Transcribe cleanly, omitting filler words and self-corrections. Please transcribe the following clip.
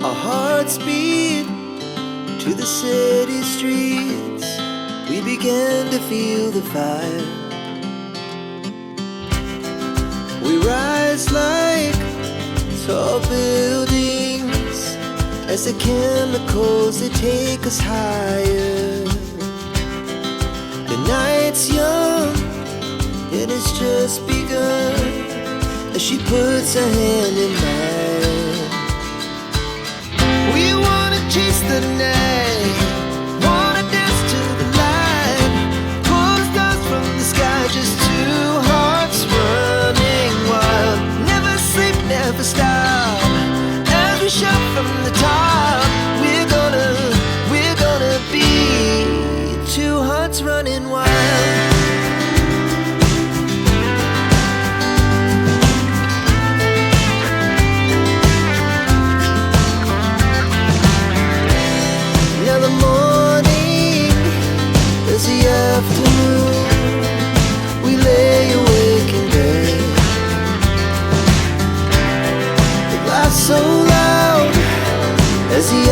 Our hearts beat to the city streets. We began to feel the fire. We rise like tall buildings as the chemicals, they take us higher. The night's young, it has just begun as she puts her hand in mine. We wanna chase the night, wanna dance to the light, pull the stars from the sky, just two hearts running wild. Never sleep, never stop, as we shout from the top. We're gonna be two hearts running wild. Now the morning is the afternoon. We lay awake in bed. The laughs so loud as the